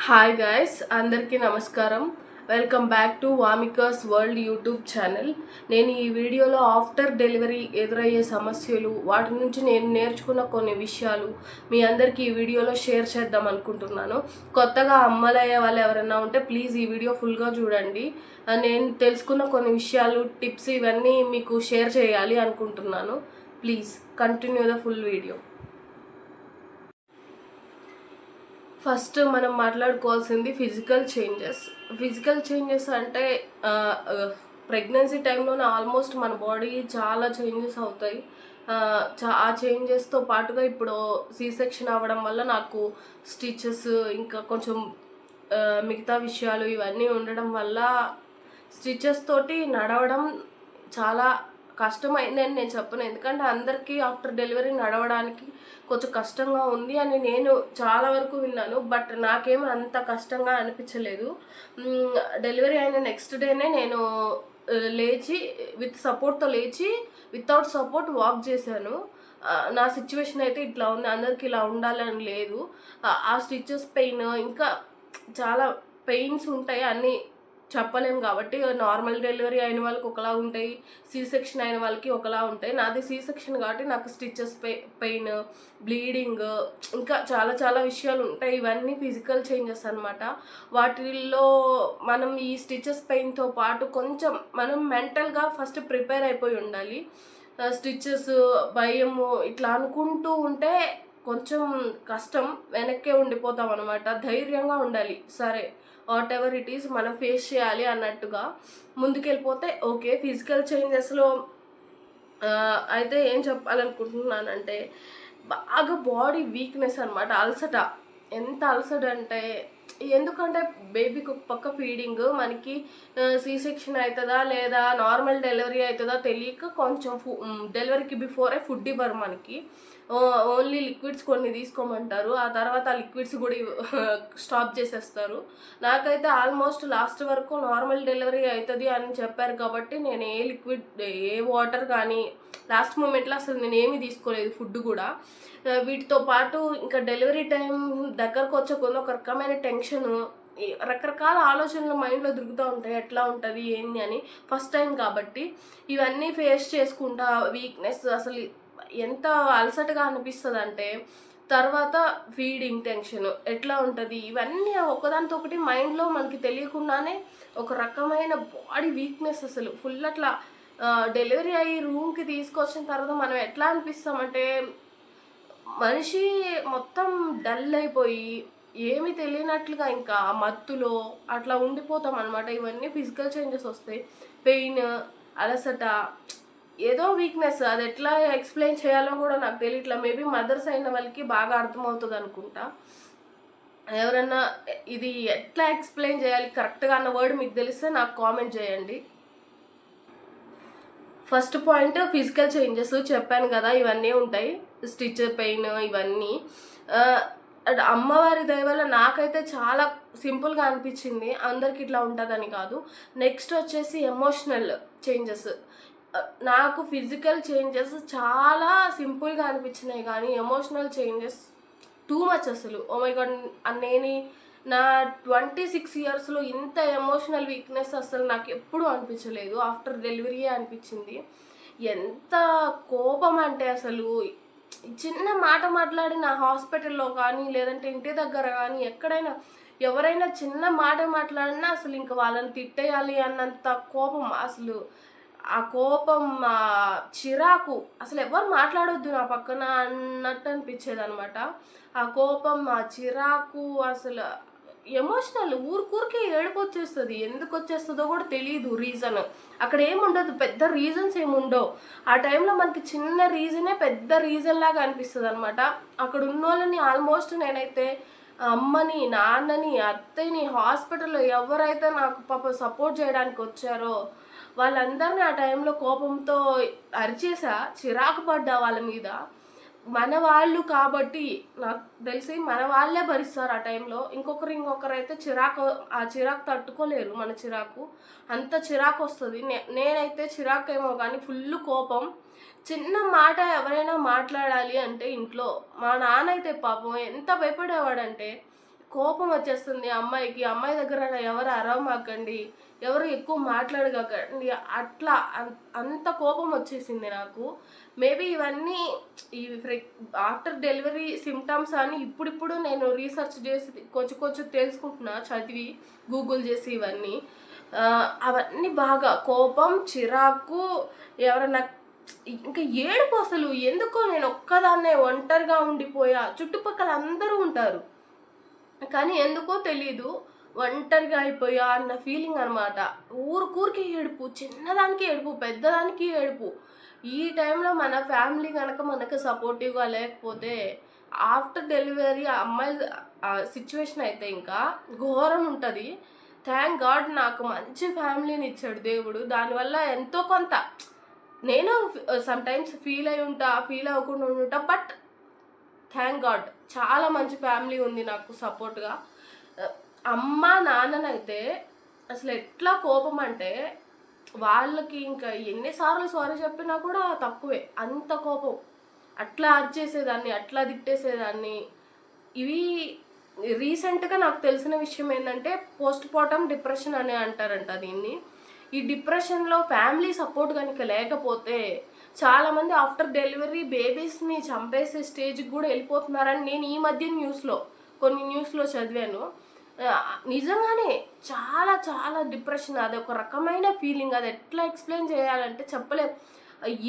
Hi guys, అందరికీ నమస్కారం. Welcome back to Vamika's world YouTube channel. నేను ఈ వీడియోలో ఆఫ్టర్ డెలివరీ ఎదురయ్యే సమస్యలు, వాటి నుంచి నేను నేర్చుకున్న కొన్ని విషయాలు మీ అందరికీ ఈ వీడియోలో షేర్ చేద్దాం అనుకుంటున్నాను. కొత్తగా అమ్మలయ్యే వాళ్ళు ఎవరైనా ఉంటే ప్లీజ్ ఈ వీడియో ఫుల్గా చూడండి. నేను తెలుసుకున్న కొన్ని విషయాలు, టిప్స్ ఇవన్నీ మీకు షేర్ చేయాలి అనుకుంటున్నాను. Please continue the full video. First మనం మాట్లాడుకోవాల్సింది ఫిజికల్ చేంజెస్ అంటే ప్రెగ్నెన్సీ టైంలోనే ఆల్మోస్ట్ మన బాడీ చాలా చేంజెస్ అవుతాయి. ఆ చేంజెస్తో పాటుగా ఇప్పుడు సీ సెక్షన్ అవ్వడం వల్ల నాకు స్టిచెస్ ఇంకా కొంచెం మిగతా విషయాలు ఇవన్నీ ఉండడం వల్ల స్టిచెస్ తోటి నడవడం చాలా కష్టమైందని నేను చెప్పను. ఎందుకంటే అందరికీ ఆఫ్టర్ డెలివరీ నడవడానికి కొంచెం కష్టంగా ఉంది అని నేను చాలా వరకు విన్నాను. బట్ నాకేమీ అంత కష్టంగా అనిపించలేదు. డెలివరీ అయిన నెక్స్ట్ డేనే నేను లేచి సపోర్ట్తో లేచి వితౌట్ సపోర్ట్ వాక్ చేశాను. నా సిచ్యువేషన్ అయితే ఇట్లా ఉంది, అందరికి ఇలా ఉండాలని లేదు. ఆ స్టిచెస్ పెయిన్ ఇంకా చాలా పెయిన్స్ ఉంటాయి, అన్నీ చెప్పలేము. కాబట్టి నార్మల్ డెలివరీ అయిన వాళ్ళకి ఒకలా ఉంటాయి, సీ సెక్షన్ అయిన వాళ్ళకి ఒకలా ఉంటాయి. నాది సీ సెక్షన్ కాబట్టి నాకు స్టిచెస్ పెయిన్, బ్లీడింగ్, ఇంకా చాలా చాలా విషయాలు ఉంటాయి. ఇవన్నీ ఫిజికల్ చేంజెస్ అనమాట. వాటిల్లో మనం ఈ స్టిచెస్ పెయిన్తో పాటు కొంచెం మనం మెంటల్గా ఫస్ట్ ప్రిపేర్ అయిపోయి ఉండాలి. స్టిచెస్ భయము ఇట్లా అనుకుంటూ ఉంటే కొంచెం కష్టం, వెనక్కే ఉండిపోతాం అనమాట. ధైర్యంగా ఉండాలి, సరే వాట్ ఎవర్ ఇట్ ఈస్ మనం ఫేస్ చేయాలి అన్నట్టుగా ముందుకెళ్ళిపోతే ఓకే. ఫిజికల్ చేంజెస్లో అయితే ఏం చెప్పాలనుకుంటున్నానంటే, బాగా బాడీ వీక్నెస్ అనమాట, అలసట. ఎంత అలసట అంటే, ఎందుకంటే బేబీకి ఒక పక్క ఫీడింగ్, మనకి సీ సెక్షన్ అవుతుందా లేదా నార్మల్ డెలివరీ అవుతుందా తెలియక కొంచెం డెలివరీకి బిఫోరే ఫుడ్ ఇవ్వరు మనకి. ఓన్లీ లిక్విడ్స్ కొన్ని తీసుకోమంటారు, ఆ తర్వాత ఆ లిక్విడ్స్ కూడా స్టాప్ చేసేస్తారు. నాకైతే ఆల్మోస్ట్ లాస్ట్ వరకు నార్మల్ డెలివరీ అవుతుంది అని చెప్పారు కాబట్టి నేను ఏ లిక్విడ్, ఏ వాటర్ కానీ లాస్ట్ మూమెంట్లో అసలు నేను ఏమీ తీసుకోలేదు, ఫుడ్ కూడా. వీటితో పాటు ఇంకా డెలివరీ టైం దగ్గరకు వచ్చే కొన్ని ఒక రకమైన టెన్షన్, రకరకాల ఆలోచనలు మైండ్లో తిరుగుతూ ఉంటాయి, ఎట్లా ఉంటుంది ఏంది అని. ఫస్ట్ టైం కాబట్టి ఇవన్నీ ఫేస్ చేసుకుంటా వీక్నెస్ అసలు ఎంత అలసటగా అనిపిస్తుంది అంటే, తర్వాత ఫీడింగ్ టెన్షన్ ఎట్లా ఉంటుంది, ఇవన్నీ ఒకదానితో ఒకటి మైండ్లో మనకి తెలియకుండానే ఒక రకమైన బాడీ వీక్నెస్ అసలు ఫుల్. అట్లా డెలివరీ అయ్యి రూమ్కి తీసుకొచ్చిన తర్వాత మనం ఎట్లా అనిపిస్తామంటే మనిషి మొత్తం డల్ అయిపోయి ఏమి తెలియనట్లుగా ఇంకా మత్తులో అట్లా ఉండిపోతాం అనమాట. ఇవన్నీ ఫిజికల్ చేంజెస్ వస్తాయి. పెయిన్, అలసట, ఏదో వీక్నెస్, అది ఎట్లా ఎక్స్ప్లెయిన్ చేయాలో కూడా నాకు తెలియట్లా. మేబీ మదర్స్ అయిన వాళ్ళకి బాగా అర్థమవుతుంది అనుకుంటా. ఎవరన్నా ఇది ఎట్లా ఎక్స్ప్లెయిన్ చేయాలి కరెక్ట్గా అన్న వర్డ్ మీకు తెలిస్తే నాకు కామెంట్ చేయండి. ఫస్ట్ పాయింట్ ఫిజికల్ చేంజెస్ చెప్పాను కదా, ఇవన్నీ ఉంటాయి, స్టిచ్ పెయిన్ ఇవన్నీ. అమ్మవారి దయ వల్ల నాకైతే చాలా సింపుల్గా అనిపించింది, అందరికి ఇట్లా ఉంటుందని కాదు. నెక్స్ట్ వచ్చేసి ఎమోషనల్ చేంజెస్. నాకు ఫిజికల్ చేంజెస్ చాలా సింపుల్గా అనిపించినాయి, కానీ ఎమోషనల్ చేంజెస్ టూ మచ్ అసలు. ఓ మై గాడ్, నేను నా 26 ఇయర్స్లో ఇంత ఎమోషనల్ వీక్నెస్ అసలు నాకు ఎప్పుడూ అనిపించలేదు. ఆఫ్టర్ డెలివరీయే అనిపించింది. ఎంత కోపం అంటే అసలు చిన్న మాట మాట్లాడిన హాస్పిటల్లో కానీ లేదంటే ఇంటి దగ్గర కానీ ఎక్కడైనా ఎవరైనా చిన్న మాట మాట్లాడినా అసలు ఇంకా వాళ్ళని తిట్టేయాలి అన్నంత కోపం. అసలు ఆ కోపం, ఆ చిరాకు, అసలు ఎవరు మాట్లాడొద్దు నా పక్కన అన్నట్టు అనిపించేది అనమాట. ఆ కోపం, ఆ చిరాకు, అసలు ఎమోషనల్ ఊరికే ఏడుపు వచ్చేస్తుంది. ఎందుకు వచ్చేస్తుందో కూడా తెలియదు రీజన్. అక్కడ ఏముండదు, పెద్ద రీజన్స్ ఏముండవు. ఆ టైంలో మనకి చిన్న రీజనే పెద్ద రీజన్ లాగా అనిపిస్తుంది అనమాట. అక్కడ ఉన్న వాళ్ళని ఆల్మోస్ట్ నేనైతే అమ్మని, నాన్నని, అత్తయ్యని, హాస్పిటల్లో ఎవరైతే నాకు పాప సపోర్ట్ చేయడానికి వచ్చారో వాళ్ళందరినీ ఆ టైంలో కోపంతో అరిచేసా, చిరాకు పడ్డా వాళ్ళ మీద. మన వాళ్ళు కాబట్టి నాకు తెలిసి మన వాళ్ళే భరిస్తారు ఆ టైంలో. ఇంకొకరైతే ఆ చిరాకు తట్టుకోలేరు. మన చిరాకు అంత చిరాకు వస్తుంది. నేనైతే చిరాకు ఏమో కానీ ఫుల్ కోపం. చిన్న మాట ఎవరైనా మాట్లాడాలి అంటే ఇంట్లో, మా నాన్న అయితే పాపం ఎంత భయపడేవాడంటే కోపం వచ్చేస్తుంది అమ్మాయికి. అమ్మాయి దగ్గర ఎవరు అరవమాకండి, ఎవరు ఎక్కువ మాట్లాడకండి, అట్లా అంత కోపం వచ్చేసింది నాకు. మేబీ ఇవన్నీ ఈ ఆఫ్టర్ డెలివరీ సిమ్టమ్స్ అని ఇప్పుడిప్పుడు నేను రీసెర్చ్ చేసి కొంచెం కొంచెం తెలుసుకుంటున్నా, చదివి గూగుల్ చేసి ఇవన్నీ. అవన్నీ బాగా కోపం, చిరాకు, ఎవరన్నా ఇంకా ఏడుపు. అసలు ఎందుకో నేను ఒక్కదాన్నే ఒంటరిగా ఉండిపోయా. చుట్టుపక్కల అందరూ ఉంటారు కానీ ఎందుకో తెలీదు ఒంటరిగా అయిపోయా అన్న ఫీలింగ్ అనమాట. ఊరికూరికి ఏడుపు, చిన్నదానికి ఏడుపు, పెద్దదానికి ఏడుపు. ఈ టైంలో మన ఫ్యామిలీ కనుక మనకు సపోర్టివ్గా లేకపోతే ఆఫ్టర్ డెలివరీ అమ్మాయి సిచ్యువేషన్ అయితే ఇంకా ఘోరం ఉంటుంది. థ్యాంక్ గాడ్ నాకు మంచి ఫ్యామిలీని ఇచ్చాడు దేవుడు. దానివల్ల ఎంతో కొంత నేను సమ్టైమ్స్ ఫీల్ అవ్వకుండా ఉంటా. బట్ థ్యాంక్ గాడ్ చాలా మంచి ఫ్యామిలీ ఉంది నాకు సపోర్ట్గా. అమ్మ నాన్ననైతే అసలు ఎట్లా కోపం అంటే వాళ్ళకి ఇంకా ఎన్నిసార్లు సారీ చెప్పినా కూడా తక్కువే, అంత కోపం. అట్లా అరిచేసేదాన్ని, అట్లా తిట్టేసేదాన్ని. ఇవి రీసెంట్గా నాకు తెలిసిన విషయం ఏంటంటే పోస్ట్ పార్టం డిప్రెషన్ అని అంటారంట దీన్ని. ఈ డిప్రెషన్లో ఫ్యామిలీ సపోర్ట్ కనుక లేకపోతే చాలామంది ఆఫ్టర్ డెలివరీ బేబీస్ని చంపేసే స్టేజ్కి కూడా వెళ్ళిపోతున్నారని నేను ఈ మధ్య కొన్ని న్యూస్లో చదివాను. నిజంగానే చాలా చాలా డిప్రెషన్, అది ఒక రకమైన ఫీలింగ్. అది ఎట్లా ఎక్స్ప్లెయిన్ చేయాలంటే చెప్పలేం.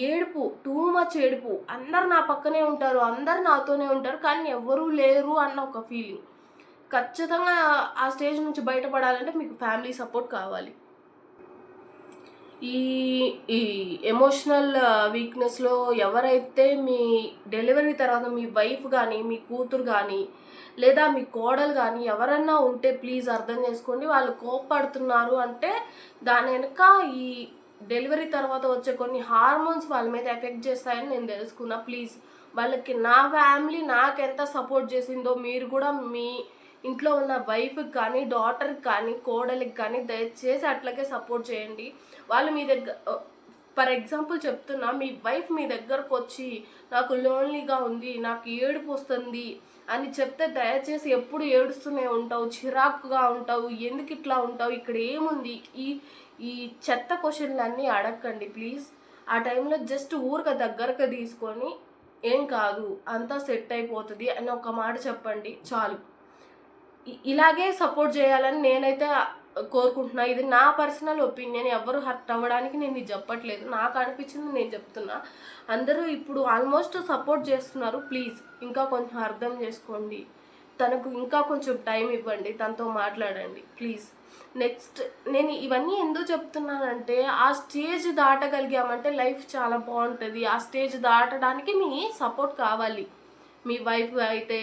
ఏడుపు, టూ మచ్ ఏడుపు. అందరు నా పక్కనే ఉంటారు, అందరు నాతోనే ఉంటారు, కానీ ఎవరూ లేరు అన్న ఒక ఫీలింగ్. ఖచ్చితంగా ఆ స్టేజ్ నుంచి బయటపడాలంటే మీకు ఫ్యామిలీ సపోర్ట్ కావాలి. ఈ ఈ ఎమోషనల్ వీక్నెస్లో ఎవరైతే మీ డెలివరీ తర్వాత మీ వైఫ్ కానీ, మీ కూతురు కానీ, లేదా మీ కోడలు కానీ ఎవరన్నా ఉంటే ప్లీజ్ అర్థం చేసుకోండి. వాళ్ళు కోప్పడుతున్నారు అంటే దాని వెనుక ఈ డెలివరీ తర్వాత వచ్చే కొన్ని హార్మోన్స్ వాళ్ళ మీద ఎఫెక్ట్ చేస్తాయని నేను తెలుసుకున్నా. ప్లీజ్ వాళ్ళకి నా ఫ్యామిలీ నాకెంత సపోర్ట్ చేసిందో మీరు కూడా మీ ఇంట్లో ఉన్న వైఫ్కి కానీ, డాటర్కి కానీ, కోడలికి కానీ దయచేసి అట్లాగే సపోర్ట్ చేయండి. వాళ్ళు మీ దగ్గర, ఫర్ ఎగ్జాంపుల్ చెప్తున్నా, మీ వైఫ్ మీ దగ్గరకు వచ్చి నాకు లోన్లీగా ఉంది, నాకు ఏడుపు వస్తుంది అని చెప్తే దయచేసి ఎప్పుడు ఏడుస్తూనే ఉంటావు, చిరాకుగా ఉంటావు, ఎందుకు ఇట్లా ఉంటావు, ఇక్కడ ఏముంది, ఈ చెత్త క్వశ్చన్లన్నీ అడగండి ప్లీజ్. ఆ టైంలో జస్ట్ ఊరిక దగ్గరకు తీసుకొని ఏం కాదు అంతా సెట్ అయిపోతుంది అని ఒక మాట చెప్పండి చాలు. ఇలాగే సపోర్ట్ చేయాలని నేనైతే కోరుకుంటున్నా. ఇది నా పర్సనల్ ఒపీనియన్, ఎవరు హర్ట్ అవ్వడానికి నేను ఇది చెప్పట్లేదు, నాకు అనిపించింది నేను చెప్తున్నా. అందరూ ఇప్పుడు ఆల్మోస్ట్ సపోర్ట్ చేస్తున్నారు. ప్లీజ్ ఇంకా కొంచెం అర్థం చేసుకోండి, తనకు ఇంకా కొంచెం టైం ఇవ్వండి, తనతో మాట్లాడండి ప్లీజ్. నెక్స్ట్ నేను ఇవన్నీ ఎందుకు చెప్తున్నానంటే ఆ స్టేజ్ దాటగలిగామంటే లైఫ్ చాలా బాగుంటుంది. ఆ స్టేజ్ దాటడానికి మీ సపోర్ట్ కావాలి. మీ వైఫ్ అయితే,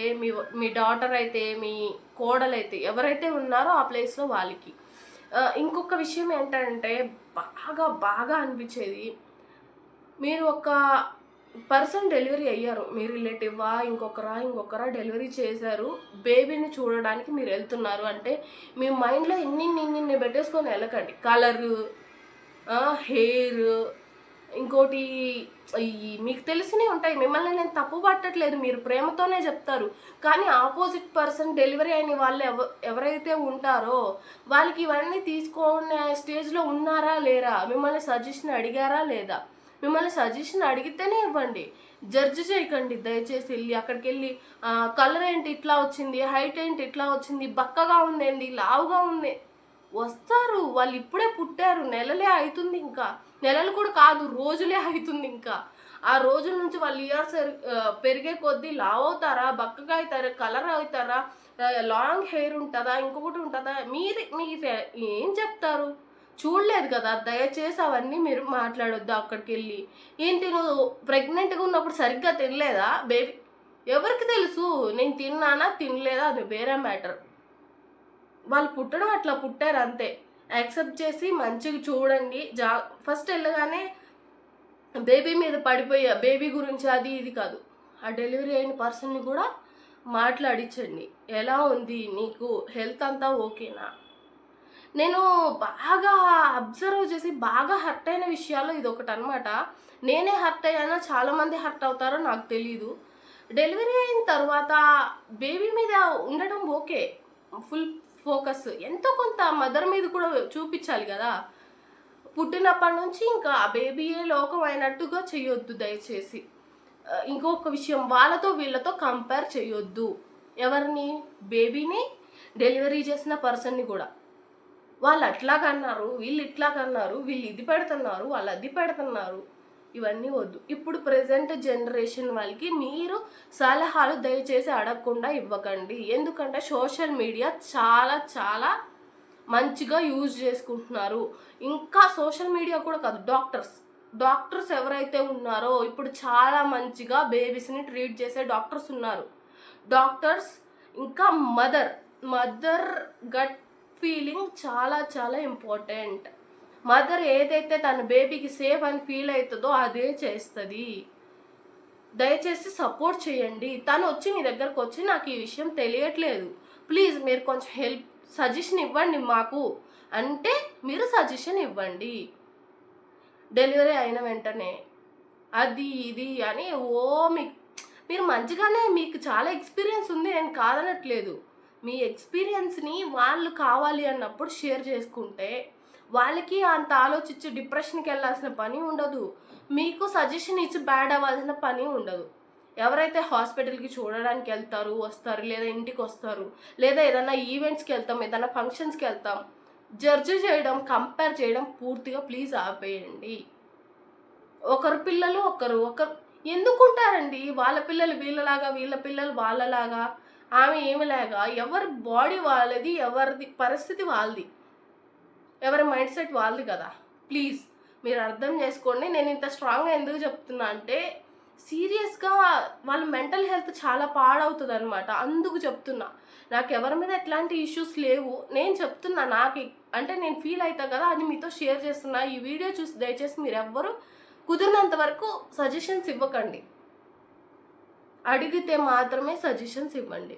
మీ డాటర్ అయితే, మీ కోడలైతే, ఎవరైతే ఉన్నారో ఆ ప్లేస్లో వాళ్ళకి. ఇంకొక విషయం ఏంటంటే బాగా బాగా అనిపించేది, మీరు ఒక పర్సన్ డెలివరీ అయ్యారు, మీ రిలేటివ్వా ఇంకొకరా డెలివరీ చేశారు, బేబీని చూడడానికి మీరు వెళ్తున్నారు అంటే మీ మైండ్లో ఇన్ని పెట్టేసుకొని వెళ్ళకండి. కలరు, హెయిర్, ఇంకోటి మీకు తెలిసినవి ఉంటాయి. మిమ్మల్ని నేను తప్పు పట్టట్లేదు, మీరు ప్రేమతోనే చెప్తారు. కానీ ఆపోజిట్ పర్సన్ డెలివరీ అయిన వాళ్ళు ఎవరైతే ఉంటారో వాళ్ళకి ఇవన్నీ తీసుకునే స్టేజ్లో ఉన్నారా లేరా, మిమ్మల్ని సజెషన్ అడిగారా లేదా. మిమ్మల్ని సజెషన్ అడిగితేనే ఇవ్వండి, జడ్జి చేయకండి దయచేసి. వెళ్ళి అక్కడికి వెళ్ళి కలర్ ఏంటి ఇట్లా వచ్చింది, హైట్ ఏంటి ఇట్లా వచ్చింది, బక్కగా ఉందేంటి, లావుగా ఉంది. వస్తారు, వాళ్ళు ఇప్పుడే పుట్టారు, నెలలే అవుతుంది, ఇంకా నెలలు కూడా కాదు రోజులే అవుతుంది. ఇంకా ఆ రోజుల నుంచి వాళ్ళు ఇయర్స్ పెరిగే కొద్దీ లావ్ అవుతారా, బక్కగా అవుతారా, కలర్ అవుతారా, లాంగ్ హెయిర్ ఉంటుందా, ఇంకొకటి ఉంటుందా, మీరు ఏం చెప్తారు? చూడలేదు కదా. దయచేసి అవన్నీ మీరు మాట్లాడొద్దు. అక్కడికి వెళ్ళి ఏంటి నువ్వు ప్రెగ్నెంట్గా ఉన్నప్పుడు సరిగ్గా తినలేదా బేబీ, ఎవరికి తెలుసు నేను తిన్నానా తినలేదా, అది వేరే మ్యాటర్. వాళ్ళు పుట్టడం అట్లా పుట్టారు అంతే. యాక్సెప్ట్ చేసి మంచిగా చూడండి. ఫస్ట్ వెళ్ళగానే బేబీ మీద పడిపోయా బేబీ గురించి అది ఇది కాదు, ఆ డెలివరీ అయిన పర్సన్ని కూడా మాట్లాడించండి. ఎలా ఉంది నీకు, హెల్త్ అంతా ఓకేనా. నేను బాగా అబ్జర్వ్ చేసి బాగా హర్ట్ అయిన విషయాల్లో ఇది ఒకటి అనమాట. నేనే హర్ట్ అయ్యానో చాలామంది హర్ట్ అవుతారో నాకు తెలీదు. డెలివరీ అయిన తర్వాత బేబీ మీద ఉండడం ఓకే, ఫుల్ ఫోకస్ ఎంతో కొంత మదర్ మీద కూడా చూపించాలి కదా. పుట్టినప్పటి నుంచి ఇంకా ఆ బేబీయే లోకం అయినట్టుగా చేయొద్దు దయచేసి. ఇంకొక విషయం, వాళ్ళతో వీళ్ళతో కంపేర్ చేయొద్దు. ఎవరిని? బేబీని, డెలివరీ చేసిన పర్సన్ని కూడా. వాళ్ళు అట్లాగన్నారు, వీళ్ళు ఇట్లాగన్నారు, వీళ్ళు ఇది పెడుతున్నారు, వాళ్ళు అది పెడుతున్నారు, ఇవన్నీ వద్దు. ఇప్పుడు ప్రజెంట్ జనరేషన్ వాళ్ళకి మీరు సలహాలు దయచేసి అడగకుండా ఇవ్వకండి. ఎందుకంటే సోషల్ మీడియా చాలా చాలా మంచిగా యూజ్ చేసుకుంటున్నారు. ఇంకా సోషల్ మీడియా కూడా కాదు, డాక్టర్స్ ఎవరైతే ఉన్నారో ఇప్పుడు చాలా మంచిగా బేబీస్ని ట్రీట్ చేసే డాక్టర్స్ ఉన్నారు. డాక్టర్స్ ఇంకా మదర్ గట్ ఫీలింగ్ చాలా చాలా ఇంపార్టెంట్. మదర్ ఏదైతే తన బేబీకి సేఫ్ అని ఫీల్ అవుతుందో అదే చేస్తుంది. దయచేసి సపోర్ట్ చేయండి. తను వచ్చి మీ దగ్గరకు వచ్చి నాకు ఈ విషయం తెలియట్లేదు, ప్లీజ్ మీరు కొంచెం సజెషన్ ఇవ్వండి మాకు అంటే మీరు సజెషన్ ఇవ్వండి. డెలివరీ అయిన వెంటనే అది ఇది అని మీరు మంచిగానే, మీకు చాలా ఎక్స్పీరియన్స్ ఉంది, నేను కాదనట్లేదు. మీ ఎక్స్పీరియన్స్ని వాళ్ళు కావాలి అన్నప్పుడు షేర్ చేసుకుంటే వాళ్ళకి అంత ఆలోచించి డిప్రెషన్కి వెళ్ళాల్సిన పని ఉండదు, మీకు సజెషన్ ఇచ్చి బ్యాడ్ అవ్వాల్సిన పని ఉండదు. ఎవరైతే హాస్పిటల్కి చూడడానికి వస్తారు, లేదా ఇంటికి వస్తారు, లేదా ఏదైనా ఈవెంట్స్కి వెళ్తాం, ఏదైనా ఫంక్షన్స్కి వెళ్తాం, జడ్జి చేయడం, కంపేర్ చేయడం పూర్తిగా ప్లీజ్ ఆపేయండి. ఒకరు పిల్లలు ఒకరు ఎందుకుంటారండి? వాళ్ళ పిల్లలు వీళ్ళలాగా, వీళ్ళ పిల్లలు వాళ్ళలాగా, ఆమె ఏమిలాగా. ఎవరి బాడీ వాళ్ళది, ఎవరిది పరిస్థితి వాళ్ళది, ఎవరి మైండ్ సెట్ వాళ్ళది కదా. ప్లీజ్ మీరు అర్థం చేసుకోండి. నేను ఇంత స్ట్రాంగ్గా ఎందుకు చెప్తున్నా అంటే సీరియస్గా వాళ్ళ మెంటల్ హెల్త్ చాలా పాడవుతుంది అనమాట. అందుకు చెప్తున్నా. నాకు ఎవరి మీద ఎట్లాంటి ఇష్యూస్ లేవు, నేను చెప్తున్నా అంటే నేను ఫీల్ అవుతా కదా, అది మీతో షేర్ చేస్తున్నా. ఈ వీడియో చూసి దయచేసి మీరు ఎవ్వరు కుదిరినంత వరకు సజెషన్స్ ఇవ్వకండి, అడిగితే మాత్రమే సజెషన్స్ ఇవ్వండి.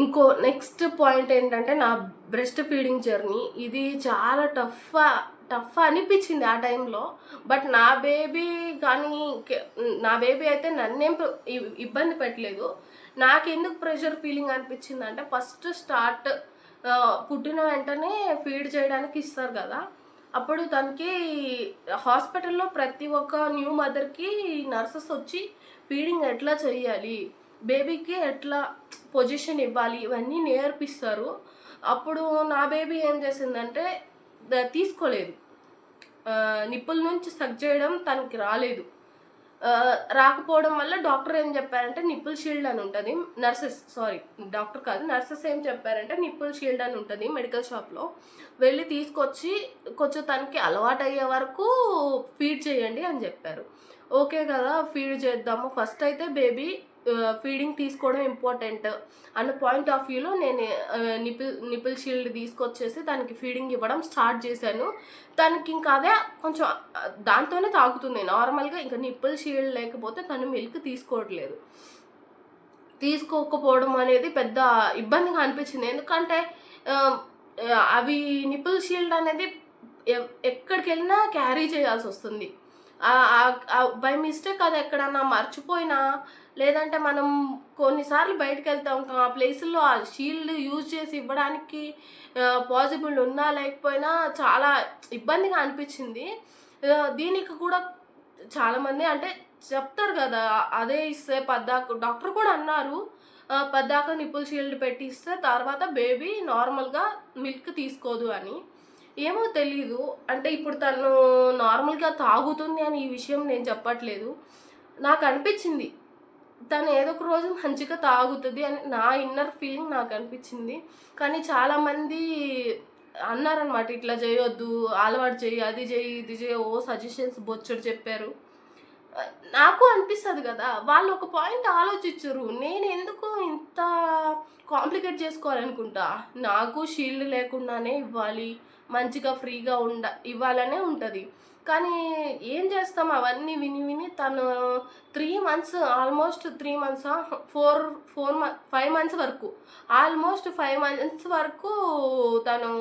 ఇంకో నెక్స్ట్ పాయింట్ ఏంటంటే నా బ్రెస్ట్ ఫీడింగ్ జర్నీ. ఇది చాలా టఫ్ అనిపించింది ఆ టైంలో. బట్ నా బేబీ అయితే నన్నేం ఇబ్బంది పెట్టలేదు. నాకెందుకు ప్రెషర్ ఫీలింగ్ అనిపించింది అంటే ఫస్ట్ పుట్టిన వెంటనే ఫీడ్ చేయడానికి ఇస్తారు కదా, అప్పుడు తనకి హాస్పిటల్లో ప్రతి ఒక్క న్యూ మదర్కి నర్సెస్ వచ్చి ఫీడింగ్ ఎట్లా చేయాలి, బేబీకి ఎట్లా పొజిషన్ ఇవ్వాలి, ఇవన్నీ నేర్పిస్తారు. అప్పుడు నా బేబీ ఏం చేసిందంటే తీసుకోలేదు, నిప్పుల నుంచి సక్ చేయడం తనకి రాలేదు. రాకపోవడం వల్ల డాక్టర్ ఏం చెప్పారంటే నిప్పుల్ షీల్డ్ అని ఉంటుంది, నర్సెస్ ఏం చెప్పారంటే నిప్పుల్ షీల్డ్ అని ఉంటుంది మెడికల్ షాప్లో, వెళ్ళి తీసుకొచ్చి కొంచెం తనకి అలవాటు అయ్యే వరకు ఫీడ్ చేయండి అని చెప్పారు. ఓకే కదా, ఫీడ్ చేద్దాము. ఫస్ట్ అయితే బేబీ ఫీడింగ్ తీసుకోవడం ఇంపార్టెంట్ అన్న పాయింట్ ఆఫ్ వ్యూలో నేను నిపుల్ షీల్డ్ తీసుకొచ్చేసి దానికి ఫీడింగ్ ఇవ్వడం స్టార్ట్ చేశాను. తనకి ఇంకా అదే కొంచెం దాంతోనే తాగుతుంది నార్మల్గా. ఇంకా నిపుల్ షీల్డ్ లేకపోతే తను మిల్క్ తీసుకోకపోవడం అనేది పెద్ద ఇబ్బందిగా అనిపించింది. ఎందుకంటే అవి నిపుల్ షీల్డ్ అనేది ఎక్కడికి వెళ్ళినా క్యారీ చేయాల్సి వస్తుంది. బై మిస్టేక్ అది ఎక్కడన్నా మర్చిపోయినా, లేదంటే మనం కొన్నిసార్లు బయటకు వెళ్తూ ఉంటాం, ఆ ప్లేసుల్లో ఆ షీల్డ్ యూజ్ చేసి ఇవ్వడానికి పాసిబుల్ ఉన్నా లేకపోయినా చాలా ఇబ్బందిగా అనిపించింది. దీనికి కూడా చాలామంది అంటే చెప్తారు కదా, అదే ఇస్తే డాక్టర్ కూడా అన్నారు, పద్దాక నిపుల్ షీల్డ్ పెట్టి ఇస్తే తర్వాత బేబీ నార్మల్గా మిల్క్ తీసుకోదు అని. ఏమో తెలీదు, అంటే ఇప్పుడు తను నార్మల్గా తాగుతుంది అని ఈ విషయం నేను చెప్పట్లేదు. నాకు అనిపించింది తను ఏదో ఒక రోజు మంచిగా తాగుతుంది అని నా ఇన్నర్ ఫీలింగ్ నాకు అనిపించింది. కానీ చాలామంది అన్నారనమాట, ఇట్లా చేయొద్దు, అలవాటు చేయి, అది చేయి, ఇది చేయి, సజెషన్స్ బొచ్చడు చెప్పారు. నాకు అనిపిస్తుంది కదా, వాళ్ళు ఒక పాయింట్ ఆలోచించరు, నేను ఎందుకు ఇంత కాంప్లికేట్ చేసుకోవాలనుకుంటా. నాకు షీల్డ్ లేకుండానే ఇవ్వాలి, మంచిగా ఫ్రీగా ఇవ్వాలనే ఉంటుంది. కానీ ఏం చేస్తాం, అవన్నీ విని తను 3 months, ఆల్మోస్ట్ 3 months, 5 months వరకు, ఆల్మోస్ట్ 5 months వరకు తను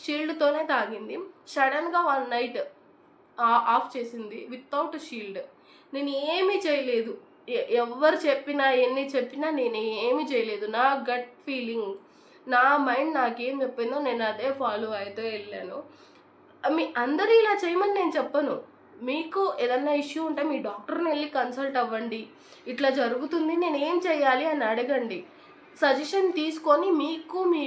షీల్డ్తోనే తాగింది. సడన్గా 1 night ఆఫ్ చేసింది వితౌట్ షీల్డ్. నేను ఏమీ చేయలేదు, ఎవ్వరు చెప్పినా ఎన్ని చెప్పినా నేను ఏమి చేయలేదు. నా గట్ ఫీలింగ్, నా మైండ్ నాకేం చెప్పిందో నేను అదే ఫాలో అయితే వెళ్ళాను. మీ అందరూ ఇలా చేయమని నేను చెప్పను. మీకు ఏదన్నా ఇష్యూ ఉంటే మీ డాక్టర్ని వెళ్ళి కన్సల్ట్ అవ్వండి. ఇట్లా జరుగుతుంది, నేను ఏం చేయాలి అని అడగండి. సజెషన్ తీసుకొని మీకు మీ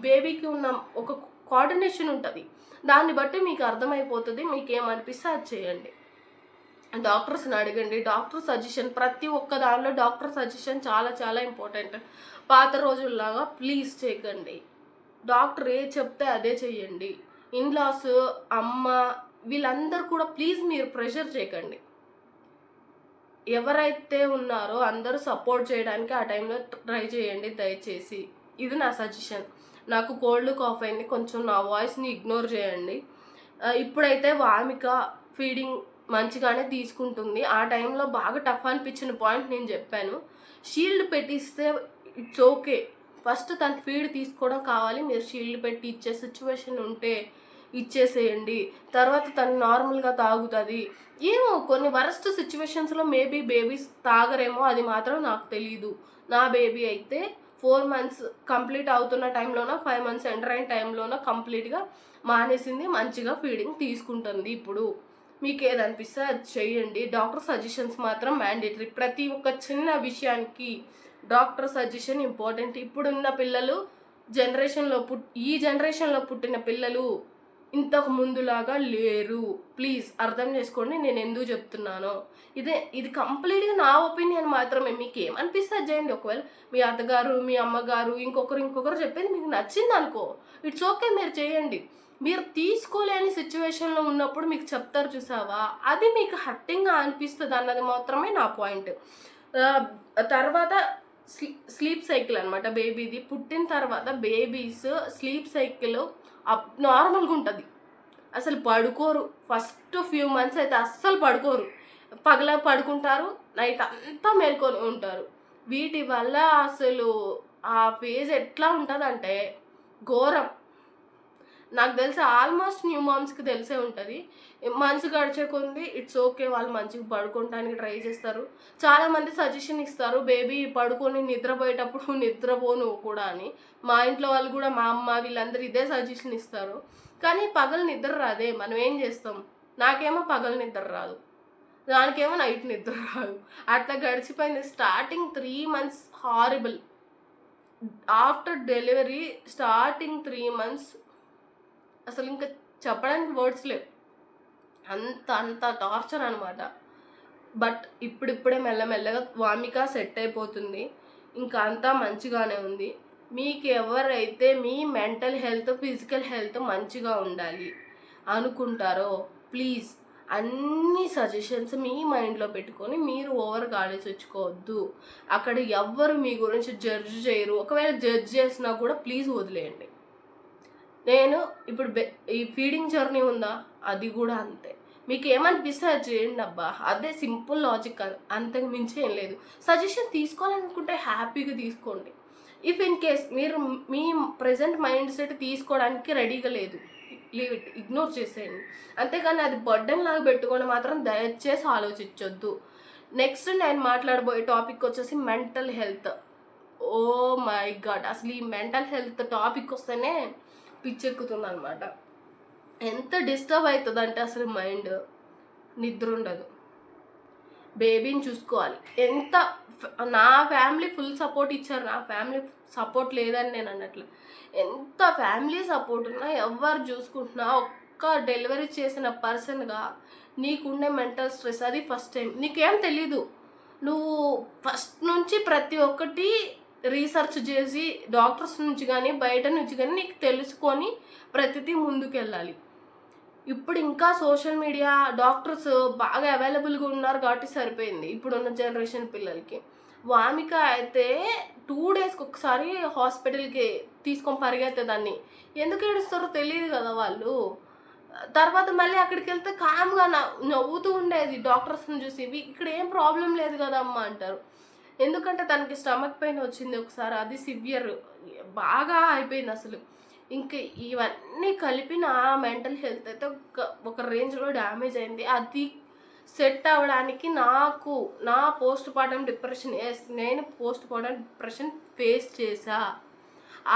బేబీకి ఉన్న ఒక కోఆర్డినేషన్ ఉంటుంది. దాన్ని బట్టి మీకు అర్థమైపోతుంది. మీకు ఏమనిపిస్తే అది చేయండి. డాక్టర్స్ని అడగండి. డాక్టర్ సజెషన్, ప్రతి ఒక్క దానిలో డాక్టర్ సజెషన్ చాలా చాలా ఇంపార్టెంట్. పాత రోజుల్లాగా ప్లీజ్ చేయకండి. డాక్టర్ ఏ చెప్తే అదే చెయ్యండి. ఇన్లాస్, అమ్మ, వీళ్ళందరూ కూడా ప్లీజ్ మీరు ప్రెషర్ చేయకండి. ఎవరైతే ఉన్నారో అందరూ సపోర్ట్ చేయడానికి ఆ టైంలో ట్రై చేయండి దయచేసి. ఇది నా సజెషన్. నాకు కోల్డ్ కాఫ్ అయింది, కొంచెం నా వాయిస్ని ఇగ్నోర్ చేయండి. ఇప్పుడైతే వామిక ఫీడింగ్ మంచిగానే తీసుకుంటుంది. ఆ టైంలో బాగా టఫ్ అనిపించిన పాయింట్ నేను చెప్పాను. షీల్డ్ పెట్టిస్తే ఇట్స్ ఓకే. ఫస్ట్ తన ఫీడ్ తీసుకోవడం కావాలి, మీరు షీల్డ్ పెట్టి ఇచ్చే సిచ్యువేషన్ ఉంటే ఇచ్చేసేయండి. తర్వాత తను నార్మల్గా తాగుతుంది. ఏమో కొన్ని వరస్ట్ సిచ్యువేషన్స్లో మేబీ బేబీస్ తాగరేమో, అది మాత్రం నాకు తెలీదు. నా బేబీ అయితే 4 months కంప్లీట్ అవుతున్న టైంలోనో 5 months ఎంటర్ అయిన టైంలోనో కంప్లీట్గా మానేసింది. మంచిగా ఫీడింగ్ తీసుకుంటుంది. ఇప్పుడు మీకు ఏదనిపిస్తే అది చెయ్యండి. డాక్టర్ సజెషన్స్ మాత్రం మ్యాండేటరీ. ప్రతి ఒక్క చిన్న విషయానికి డాక్టర్ సజెషన్ ఇంపార్టెంట్. ఇప్పుడున్న పిల్లలు ఈ జనరేషన్లో పుట్టిన పిల్లలు ఇంతకు ముందులాగా లేరు. ప్లీజ్ అర్థం చేసుకోండి నేను ఎందుకు చెప్తున్నానో. ఇది కంప్లీట్గా నా ఒపీనియన్ మాత్రమే. మీకు ఏమనిపిస్తే చేయండి. ఒకవేళ మీ అత్తగారు, మీ అమ్మగారు, ఇంకొకరు చెప్పేది మీకు నచ్చింది అనుకో, ఇట్స్ ఓకే, మీరు చేయండి. మీరు తీసుకోలేని సిచ్యువేషన్లో ఉన్నప్పుడు మీకు చెప్తారు చూసావా, అది మీకు హర్టింగ్గా అనిపిస్తుంది అన్నది మాత్రమే నా పాయింట్. తర్వాత స్లీప్ సైకిల్ అనమాట బేబీది. పుట్టిన తర్వాత బేబీస్ స్లీప్ సైకిల్ నార్మల్గా ఉంటుంది. అసలు పడుకోరు. ఫస్ట్ ఫ్యూ మంత్స్ అయితే అస్సలు పడుకోరు. పగల పడుకుంటారు, నైట్ అంతా మేల్కొని ఉంటారు. వీటి వల్ల అసలు ఆ ఫేజ్ ఎట్లా ఉంటుందంటే ఘోరం. నాకు తెలిసి ఆల్మోస్ట్ న్యూ మామ్స్కి తెలిసే ఉంటుంది. మనసు గడిచే కొంది ఇట్స్ ఓకే, వాళ్ళు మంచిగా పడుకోవడానికి ట్రై చేస్తారు. చాలామంది సజెషన్ ఇస్తారు, బేబీ పడుకొని నిద్రపోయేటప్పుడు నిద్రపోను కూడా అని. మా ఇంట్లో వాళ్ళు కూడా, మా అమ్మ, వీళ్ళందరూ ఇదే సజెషన్ ఇస్తారు. కానీ పగలు నిద్ర రాదే, మనం ఏం చేస్తాం? నాకేమో పగలు నిద్ర రాదు, దానికేమో నైట్ నిద్ర రాదు. అట్లా గడిచిపోయింది. Starting 3 months horrible. After delivery starting 3 months అసలు ఇంకా చెప్పడానికి వర్డ్స్ లేవు. అంత టార్చర్ అనమాట. బట్ ఇప్పుడిప్పుడే మెల్లమెల్లగా వామిక సెట్ అయిపోతుంది. ఇంకా అంతా మంచిగానే ఉంది. మీకు ఎవరైతే మీ మెంటల్ హెల్త్, ఫిజికల్ హెల్త్ మంచిగా ఉండాలి అనుకుంటారో ప్లీజ్ అన్ని సజెషన్స్ మీ మైండ్లో పెట్టుకొని మీరు ఓవర్గా ఆలోచించుకోవద్దు. అక్కడ ఎవ్వరు మీ గురించి జడ్జ్ చేయరు. ఒకవేళ జడ్జ్ చేసినా కూడా ప్లీజ్ వదిలేయండి. నేను ఇప్పుడు ఈ ఫీడింగ్ జర్నీ ఉందా, అది కూడా అంతే. మీకు ఏమనిపిస్తే అది చేయండి అబ్బా, అదే సింపుల్ లాజిక్. అంతకు మించి ఏం లేదు. సజెషన్ తీసుకోవాలనుకుంటే హ్యాపీగా తీసుకోండి. ఇఫ్ ఇన్ కేస్ మీరు మీ ప్రజెంట్ మైండ్ సెట్ తీసుకోవడానికి రెడీగా లేదు, లీవ్ ఇట్, ఇగ్నోర్ చేసేయండి. అంతేగాని అది బర్డెన్ లాగా పెట్టుకొని మాత్రం దయచేసి ఆలోచించొద్దు. నెక్స్ట్ నేను మాట్లాడబోయే టాపిక్ వచ్చేసి mental health. Oh my god, అసలు ఈ మెంటల్ హెల్త్ టాపిక్ వస్తేనే పిచ్చెక్కుతుంది అనమాట. ఎంత డిస్టర్బ్ అవుతుంది అంటే అసలు మైండ్, నిద్ర ఉండదు, బేబీని చూసుకోవాలి. నా ఫ్యామిలీ ఫుల్ సపోర్ట్ ఇచ్చారు. నా ఫ్యామిలీ సపోర్ట్ లేదని నేను అన్నట్లు. ఎంత ఫ్యామిలీ సపోర్ట్ ఉన్నా, ఎవరు చూసుకుంటున్నా, ఒక్క డెలివరీ చేసిన పర్సన్గా నీకుండే మెంటల్ స్ట్రెస్, అది ఫస్ట్ టైం. నీకేం తెలీదు. నువ్వు ఫస్ట్ నుంచి ప్రతి ఒక్కటి రీసెర్చ్ చేసి డాక్టర్స్ నుంచి కానీ బయట నుంచి కానీ నీకు తెలుసుకొని ప్రతిదీ ముందుకెళ్ళాలి. ఇప్పుడు ఇంకా సోషల్ మీడియా, డాక్టర్స్ బాగా అవైలబుల్గా ఉన్నారు కాబట్టి సరిపోయింది ఇప్పుడున్న జనరేషన్ పిల్లలకి. వామిక అయితే 2 daysకి ఒకసారి హాస్పిటల్కి తీసుకొని పరిగెత్తేదాన్ని. ఎందుకు ఏడుస్తారో తెలియదు కదా వాళ్ళు. తర్వాత మళ్ళీ అక్కడికి వెళ్తే కామ్గా నవ్వుతూ ఉండేది డాక్టర్స్ని చూసి. ఇక్కడ ఏం ప్రాబ్లం లేదు కదమ్మా అంటారు. ఎందుకంటే తనకి స్టమక్ పెయిన్ వచ్చింది ఒకసారి, అది సివియర్, బాగా అయిపోయింది అసలు. ఇంక ఇవన్నీ కలిపి నా మెంటల్ హెల్త్ అయితే ఒక రేంజ్లో డ్యామేజ్ అయింది. అది సెట్ అవ్వడానికి నాకు నా పోస్ట్ పార్టం డిప్రెషన్ నేను పోస్ట్ పార్టం డిప్రెషన్ ఫేస్ చేశా.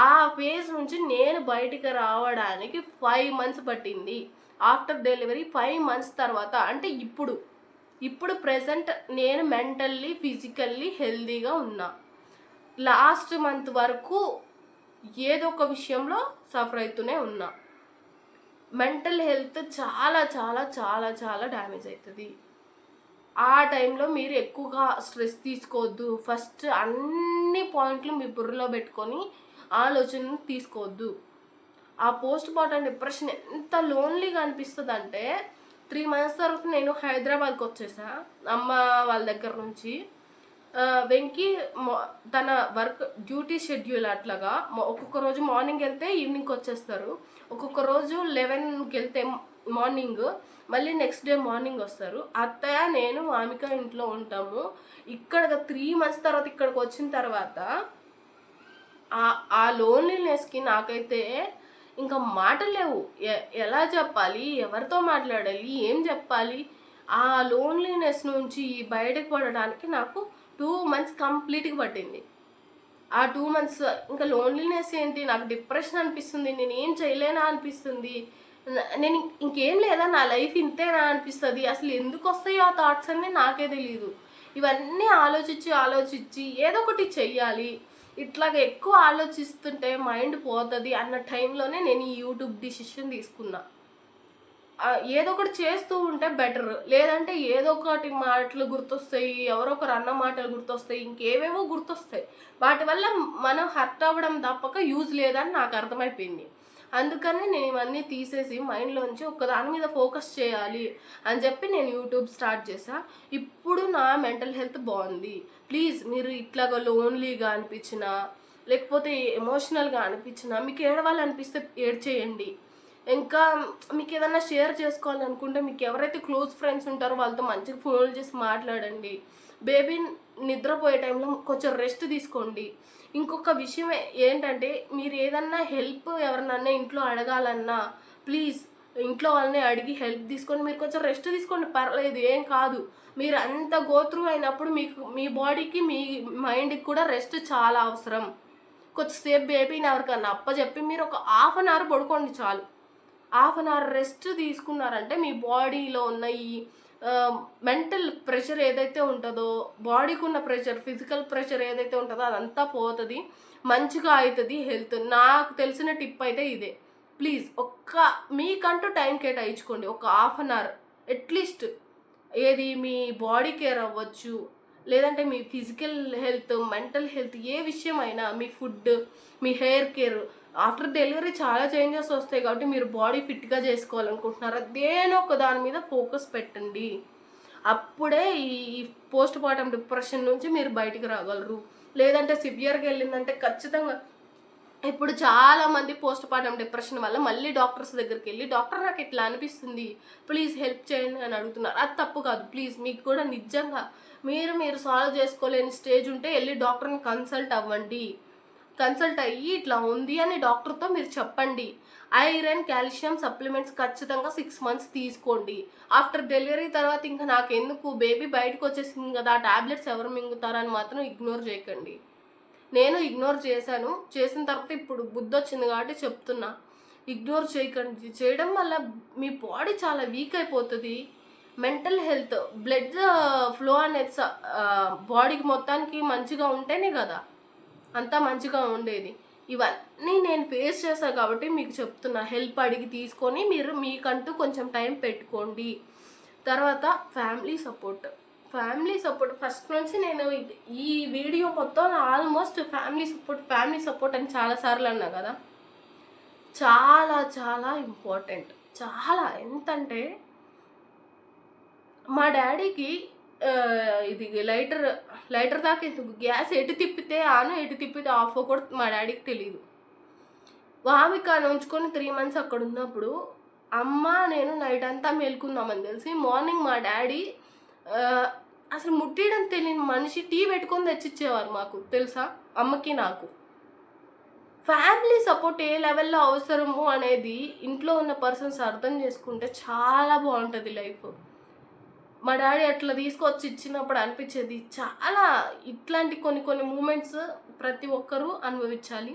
ఆ ఫేజ్ నుంచి నేను బయటికి రావడానికి 5 months పట్టింది. ఆఫ్టర్ డెలివరీ 5 months తర్వాత అంటే ఇప్పుడు ప్రెజెంట్ నేను మెంటల్లీ ఫిజికల్లీ హెల్దీగా ఉన్నా. లాస్ట్ మంత్ వరకు ఏదో ఒక విషయంలో సఫర్ అవుతూనే ఉన్నా. మెంటల్ హెల్త్ చాలా చాలా చాలా చాలా డ్యామేజ్ అవుతుంది. ఆ టైంలో మీరు ఎక్కువగా స్ట్రెస్ తీసుకోవద్దు. ఫస్ట్ అన్ని పాయింట్లు మీ బుర్రలో పెట్టుకొని ఆలోచనను తీసుకోవద్దు. ఆ పోస్ట్ పార్టం డిప్రెషన్ ఎంత లోన్లీగా అనిపిస్తుంది అంటే 3 months తర్వాత నేను హైదరాబాద్కి వచ్చేసా అమ్మ వాళ్ళ దగ్గర నుంచి. వెంకీ తన వర్క్ డ్యూటీ షెడ్యూల్ అట్లాగా ఒక్కొక్క రోజు మార్నింగ్ వెళ్తే ఈవినింగ్కి వచ్చేస్తారు. ఒక్కొక్క రోజు 11కి వెళ్తే మార్నింగ్ మళ్ళీ నెక్స్ట్ డే మార్నింగ్ వస్తారు. అత్తయ్య నేను ఆమిక ఇంట్లో ఉంటాము. ఇక్కడ 3 months తర్వాత ఇక్కడికి వచ్చిన తర్వాత ఆ లోన్లీనెస్కి నాకైతే ఇంకా మాటలు లేవు. ఎలా చెప్పాలి, ఎవరితో మాట్లాడాలి, ఏం చెప్పాలి. ఆ లోన్లీనెస్ నుంచి బయటకు పడడానికి నాకు 2 months కంప్లీట్గా పట్టింది. ఆ 2 months ఇంకా లోన్లీనెస్ ఏంటి, నాకు డిప్రెషన్ అనిపిస్తుంది, నేను ఏం చేయలేనా అనిపిస్తుంది, నేను ఇంకేం లేదా నా లైఫ్ ఇంతేనా అనిపిస్తుంది. అసలు ఎందుకు వస్తాయి ఆ థాట్స్ అన్నీ నాకే తెలియదు. ఇవన్నీ ఆలోచించి ఏదో ఒకటి చెయ్యాలి, ఇట్లాగ ఎక్కువ ఆలోచిస్తుంటే మైండ్ పోతుంది అన్న టైంలోనే నేను ఈ యూట్యూబ్ డిసిషన్ తీసుకున్నా. ఏదో ఒకటి చేస్తూ ఉంటే బెటర్. లేదంటే ఏదో ఒకటి మాటలు గుర్తొస్తాయి, ఎవరో ఒకరు అన్న మాటలు గుర్తొస్తాయి, ఇంకేవేవో గుర్తొస్తాయి. వాటి వల్ల మనం హర్ట్ అవ్వడం తప్పక యూజ్ లేదని నాకు అర్థమైపోయింది. అందుకని నేను ఇవన్నీ తీసేసి మైండ్లోంచి దాని మీద ఫోకస్ చేయాలి అని చెప్పి నేను యూట్యూబ్ స్టార్ట్ చేశా. ఇప్పుడు నా మెంటల్ హెల్త్ బాగుంది. ప్లీజ్ మీరు ఇట్లాగా లోన్లీగా అనిపించినా లేకపోతే ఎమోషనల్గా అనిపించినా, మీకు ఏడవాలనిపిస్తే ఏడ్చేయండి. ఇంకా మీకు ఏదన్నా షేర్ చేసుకోవాలనుకుంటే మీకు ఎవరైతే క్లోజ్ ఫ్రెండ్స్ ఉంటారో వాళ్ళతో మంచిగా ఫోన్లు చేసి మాట్లాడండి. బేబీ నిద్రపోయే టైంలో కొంచెం రెస్ట్ తీసుకోండి. ఇంకొక విషయం ఏంటంటే, మీరు ఏదన్నా హెల్ప్ ఎవరినన్నా ఇంట్లో అడగాలన్నా ప్లీజ్ ఇంట్లో వాళ్ళని అడిగి హెల్ప్ తీసుకొని మీరు కొంచెం రెస్ట్ తీసుకోండి, పర్లేదు, ఏం కాదు. మీరు అంత గోత్రూ అయినప్పుడు మీకు మీ బాడీకి మీ మైండ్కి కూడా రెస్ట్ చాలా అవసరం. కొంచెంసేపు బేబీని ఎవరికన్నా అప్పచెప్పి మీరు ఒక 1/2 hour పడుకోండి చాలు. 1/2 hour రెస్ట్ తీసుకున్నారంటే మీ బాడీలో ఉన్న ఈ మెంటల్ ప్రెషర్ ఏదైతే ఉంటుందో, బాడీకి ఉన్న ప్రెషర్, ఫిజికల్ ప్రెషర్ ఏదైతే ఉంటుందో అదంతా పోతుంది, మంచిగా అవుతుంది హెల్త్. నాకు తెలిసిన టిప్ అయితే ఇదే. ప్లీజ్ మీకంటూ టైం కేటాయించుకోండి. ఒక 1/2 hour అట్లీస్ట్. ఏది మీ బాడీ కేర్ అవ్వచ్చు, లేదంటే మీ ఫిజికల్ హెల్త్, మెంటల్ హెల్త్, ఏ విషయమైనా, మీ ఫుడ్, మీ హెయిర్ కేర్. ఆఫ్టర్ డెలివరీ చాలా చేంజెస్ వస్తాయి కాబట్టి మీరు బాడీ ఫిట్గా చేసుకోవాలనుకుంటున్నారా, దేనో ఒక దాని మీద ఫోకస్ పెట్టండి. అప్పుడే ఈ పోస్ట్ పార్టం డిప్రెషన్ నుంచి మీరు బయటికి రాగలరు. లేదంటే సివియర్గా వెళ్ళిందంటే ఖచ్చితంగా ఇప్పుడు చాలామంది పోస్ట్ పార్టం డిప్రెషన్ వల్ల మళ్ళీ డాక్టర్స్ దగ్గరికి వెళ్ళి డాక్టర్ నాకు ఇట్లా అనిపిస్తుంది ప్లీజ్ హెల్ప్ చేయండి అని అడుగుతున్నారు. అది తప్పు కాదు. ప్లీజ్ మీకు కూడా నిజంగా మీరు సాల్వ్ చేసుకోలేని స్టేజ్ ఉంటే వెళ్ళి డాక్టర్ని కన్సల్ట్ అవ్వండి. కన్సల్ట్ అయ్యి ఇట్లా ఉంది అని డాక్టర్తో మీరు చెప్పండి. ఐరన్, కాల్షియం సప్లిమెంట్స్ ఖచ్చితంగా 6 months తీసుకోండి. ఆఫ్టర్ డెలివరీ తర్వాత ఇంకా నాకెందుకు, బేబీ బయటకు వచ్చేసింది కదా, ఆ టాబ్లెట్స్ ఎవరు మింగుతారని మాత్రం ఇగ్నోర్ చేయకండి. నేను ఇగ్నోర్ చేసిన తర్వాత ఇప్పుడు బుద్ధి వచ్చింది కాబట్టి చెప్తున్నా, ఇగ్నోర్ చేయకండి. చేయడం వల్ల మీ బాడీ చాలా వీక్ అయిపోతుంది. మెంటల్ హెల్త్, బ్లడ్ ఫ్లో అనేది బాడీకి మొత్తానికి మంచిగా ఉంటేనే కదా అంతా మంచిగా ఉండేది. ఇవన్నీ నేను ఫేస్ చేశాను కాబట్టి మీకు చెప్తున్నా. హెల్ప్ అడిగి తీసుకొని మీరు మీకంటూ కొంచెం టైం పెట్టుకోండి. తర్వాత ఫ్యామిలీ సపోర్ట్ ఫస్ట్ నుంచి నేను ఈ వీడియో మొత్తం ఆల్మోస్ట్ ఫ్యామిలీ సపోర్ట్ అని చాలాసార్లు అన్నా కదా. చాలా చాలా ఇంపార్టెంట్. చాలా ఎంతంటే, మా డాడీకి ఇది లైటర్ దాకా ఎందుకు, గ్యాస్ ఎటు తిప్పితే ఆన్ ఎటు తిప్పితే ఆఫ్ కూడా మా డాడీకి తెలియదు. వామిక ఉంచుకొని 3 months అక్కడ ఉన్నప్పుడు అమ్మ నేను నైట్ అంతా మేల్కుందామని తెలిసి మార్నింగ్ మా డాడీ అసలు ముట్టేయడం తెలియని మనిషి టీ పెట్టుకొని తెచ్చిచ్చేవారు మాకు, తెలుసా, అమ్మకి నాకు. ఫ్యామిలీ సపోర్ట్ ఏ లెవెల్లో అవసరము అనేది ఇంట్లో ఉన్న పర్సన్స్ అర్థం చేసుకుంటే చాలా బాగుంటుంది లైఫ్. మా డాడీ అట్లా తీసుకొచ్చి ఇచ్చినప్పుడు అనిపించేది చాలా. ఇట్లాంటి కొన్ని కొన్ని మూమెంట్స్ ప్రతి ఒక్కరూ అనుభవించాలి.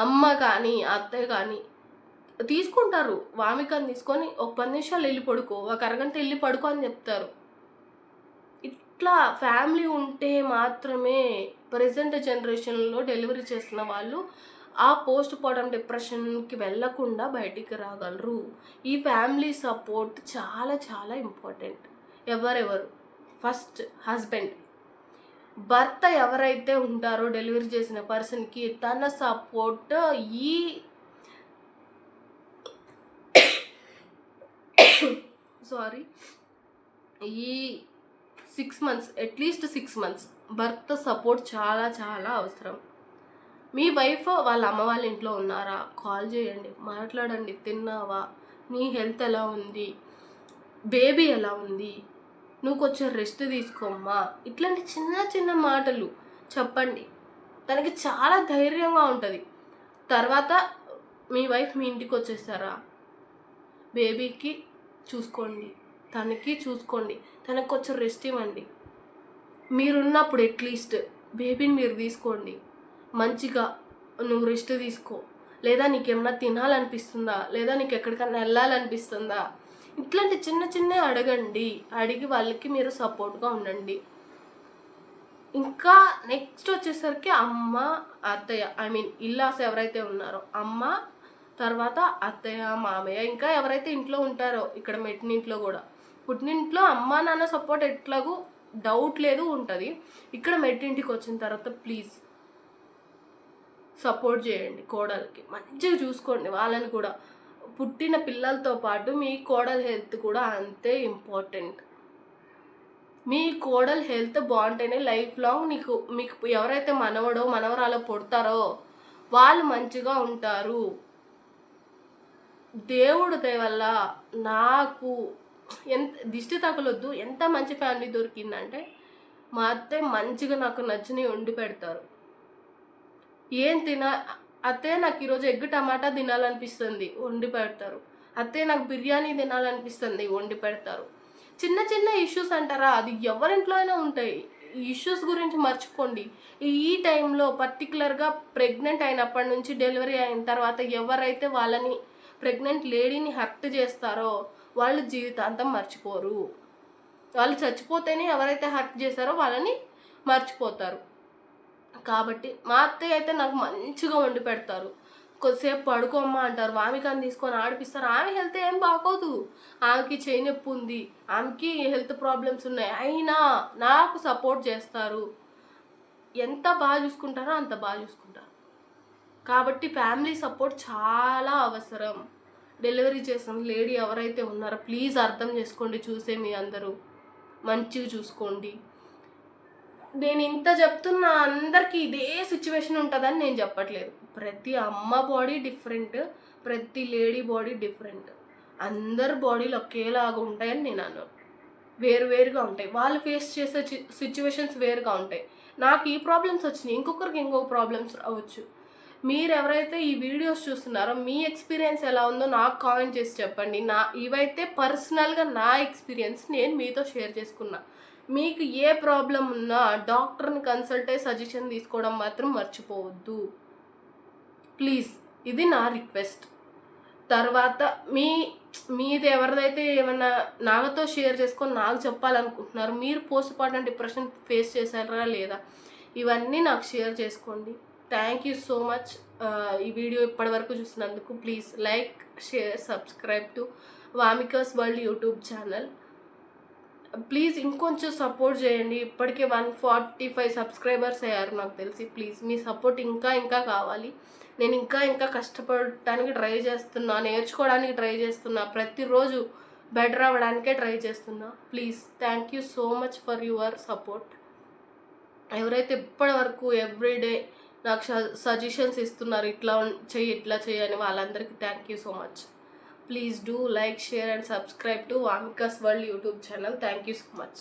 అమ్మ కానీ అత్తయ్య కానీ తీసుకుంటారు, వామికని తీసుకొని ఒక 10 నిమిషాలు వెళ్ళి పడుకో, ఒక అరగంట వెళ్ళి పడుకో అని చెప్తారు. ఇట్లా ఫ్యామిలీ ఉంటే మాత్రమే ప్రజెంట్ జనరేషన్లో డెలివరీ చేస్తున్న వాళ్ళు ఆ పోస్ట్ పార్టం డిప్రెషన్కి వెళ్ళకుండా బయటికి రాగలరు. ఈ ఫ్యామిలీ సపోర్ట్ చాలా చాలా ఇంపార్టెంట్. ఎవరెవరు? ఫస్ట్ హస్బెండ్, భర్త ఎవరైతే ఉంటారో డెలివరీ చేసిన పర్సన్కి తన సపోర్ట్ ఈ ఈ 6 months, అట్లీస్ట్ 6 months భర్త సపోర్ట్ చాలా చాలా అవసరం. మీ వైఫ్ వాళ్ళ అమ్మ వాళ్ళ ఇంట్లో ఉన్నారా? కాల్ చేయండి, మాట్లాడండి. తిన్నావా? నీ హెల్త్ ఎలా ఉంది? బేబీ ఎలా ఉంది? నువ్వు కొంచెం రెస్ట్ తీసుకోమ్మా. ఇట్లాంటి చిన్న చిన్న మాటలు చెప్పండి. తనకి చాలా ధైర్యంగా ఉంటుంది. తర్వాత మీ వైఫ్ మీ ఇంటికి వచ్చేస్తారా, బేబీకి చూసుకోండి, తనకి చూసుకోండి, తనకు కొంచెం రెస్ట్ ఇవ్వండి. మీరున్నప్పుడు అట్లీస్ట్ బేబీని మీరు తీసుకోండి. మంచిగా నువ్వు రెస్ట్ తీసుకో. లేదా నీకు ఏమన్నా తినాలనిపిస్తుందా, లేదా నీకు ఎక్కడికైనా వెళ్ళాలనిపిస్తుందా, ఇట్లాంటి చిన్న చిన్న అడగండి. అడిగి వాళ్ళకి మీరు సపోర్ట్గా ఉండండి. ఇంకా నెక్స్ట్ వచ్చేసరికి అమ్మ అత్తయ్య, ఇల్లాస్ ఎవరైతే ఉన్నారో అమ్మ, తర్వాత అత్తయ్య మామయ్య, ఇంకా ఎవరైతే ఇంట్లో ఉంటారో, ఇక్కడ మెట్టినింట్లో కూడా, పుట్టినింట్లో అమ్మ నాన్న సపోర్ట్ ఎట్లాగూ డౌట్ లేదు ఉంటుంది. ఇక్కడ మెట్టింటికి వచ్చిన తర్వాత ప్లీజ్ సపోర్ట్ చేయండి. కోడలికి మంచిగా చూసుకోండి. వాళ్ళని కూడా, పుట్టిన పిల్లలతో పాటు మీ కోడల హెల్త్ కూడా అంతే ఇంపార్టెంట్. మీ కోడల హెల్త్ బాగుంటేనే లైఫ్ లాంగ్ మీకు ఎవరైతే మనవడో మనవరాలో పుడతారో వాళ్ళు మంచిగా ఉంటారు. దేవుడు దయ వల్ల నాకు ఎంత దిష్టి తగలొద్దు, ఎంత మంచి ఫ్యామిలీ దొరికిందంటే మా అత్తయ్య మంచిగా నాకు నచ్చినవి వండి పెడతారు. అత్తయ్య నాకు ఈరోజు ఎగ్ టమాటా తినాలనిపిస్తుంది, వండి పెడతారు. అత్తయ్య నాకు బిర్యానీ తినాలనిపిస్తుంది, వండి పెడతారు. చిన్న చిన్న ఇష్యూస్ అంటారా, అది ఎవరింట్లో అయినా ఉంటాయి. ఈ ఇష్యూస్ గురించి మర్చిపోండి. ఈ టైంలో పర్టికులర్గా ప్రెగ్నెంట్ అయినప్పటి నుంచి డెలివరీ అయిన తర్వాత ఎవరైతే వాళ్ళని ప్రెగ్నెంట్ లేడీని హర్ట్ చేస్తారో వాళ్ళు జీవితాంతం మర్చిపోరు. వాళ్ళు చచ్చిపోతేనే ఎవరైతే హర్ట్ చేస్తారో వాళ్ళని మర్చిపోతారు. కాబట్టి మా అత్తయ్య అయితే నాకు మంచిగా వండి పెడతారు. కొద్దిసేపు పడుకోమ్మా అంటారు, వామికని తీసుకొని ఆడిపిస్తారు. ఆమె హెల్త్ ఏం బాగోదు, ఆమెకి చేయి నొప్పి ఉంది, ఆమెకి హెల్త్ ప్రాబ్లమ్స్ ఉన్నాయి, అయినా నాకు సపోర్ట్ చేస్తారు. ఎంత బాగా చూసుకుంటారో అంత బాగా చూసుకుంటారు. కాబట్టి ఫ్యామిలీ సపోర్ట్ చాలా అవసరం. డెలివరీ చేసిన లేడీ ఎవరైతే ఉన్నారో ప్లీజ్ అర్థం చేసుకోండి. చూసే మీ అందరూ మంచిగా చూసుకోండి. నేను ఇంత చెప్తున్నా, అందరికీ ఇదే సిచ్యువేషన్ ఉంటుందని నేను చెప్పట్లేదు. ప్రతి అమ్మ బాడీ డిఫరెంట్, ప్రతి లేడీ బాడీ డిఫరెంట్. అందరు బాడీలు ఒకేలాగా ఉంటాయని నేను అన్నాను. వేరువేరుగా ఉంటాయి. వాళ్ళు ఫేస్ చేసే సిచ్యువేషన్స్ వేరుగా ఉంటాయి. నాకు ఈ ప్రాబ్లమ్స్ వచ్చినాయి, ఇంకొకరికి ఇంకొక ప్రాబ్లమ్స్ రావచ్చు. మీరు ఎవరైతే ఈ వీడియోస్ చూస్తున్నారో మీ ఎక్స్పీరియన్స్ ఎలా ఉందో నాకు కామెంట్ చేసి చెప్పండి. ఇవైతే పర్సనల్గా నా ఎక్స్పీరియన్స్ నేను మీతో షేర్ చేసుకున్నా. మీకు ఏ ప్రాబ్లం ఉన్నా డాక్టర్ని కన్సల్ట్ అయ్యి సజెషన్ తీసుకోవడం మాత్రం మర్చిపోవద్దు ప్లీజ్. ఇది నా రిక్వెస్ట్. తర్వాత మీది ఎవరిదైతే ఏమన్నా నాతో షేర్ చేసుకొని నాకు చెప్పాలనుకుంటున్నారు, మీరు పోస్ట్ పార్టం డిప్రెషన్ ఫేస్ చేశారా లేదా, ఇవన్నీ నాకు షేర్ చేసుకోండి. Thank you so much. ఈ వీడియో ఇప్పటివరకు చూసినందుకు please like, share, subscribe to Vamika's world YouTube channel. Please ఇంకొంచెం సపోర్ట్ చేయండి. ఇప్పటికే 145 సబ్స్క్రైబర్స్ అయ్యారు నాకు తెలిసి. ప్లీజ్ మీ సపోర్ట్ ఇంకా కావాలి. నేను ఇంకా కష్టపడటానికి ట్రై చేస్తున్నా, నేర్చుకోవడానికి ట్రై చేస్తున్నా, ప్రతిరోజు బెటర్ అవ్వడానికే ట్రై చేస్తున్నా. Please thank you so much for your support. ఎవరైతే ఇప్పటి వరకు ఎవ్రీడే నాకు సజెషన్స్ ఇస్తున్నారు, ఇట్లా చెయ్యి అని, వాళ్ళందరికీ thank you so much. Please do like, share and subscribe to Vamika's World YouTube channel. Thank you so much.